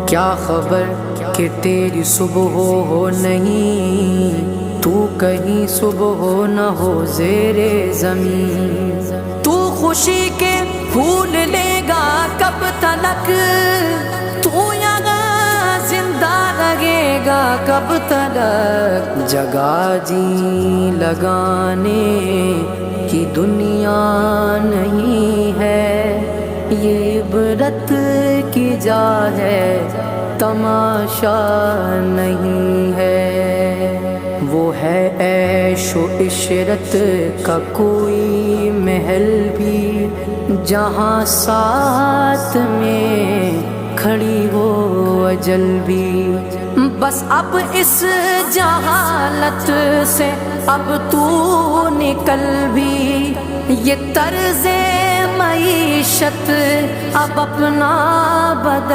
کیا خبر کہ تیری صبح ہو نہیں، تو کہیں صبح ہو نہ ہو زیر زمین۔ تو خوشی کے پھول لے گا کب تلک، تو یہاں زندہ رہے گا کب تلک۔ جگہ جی لگانے کی دنیا نہیں ہے، یہ عبرت کی جا ہے تماشا نہیں ہے۔ وہ ہے عیش و عشرت کا کوئی محل بھی، جہاں ساتھ میں کھڑی ہو اجل بھی۔ بس اب اس جہالت سے اب تو نکل بھی، یہ طرز معیشت اب اپنا بدل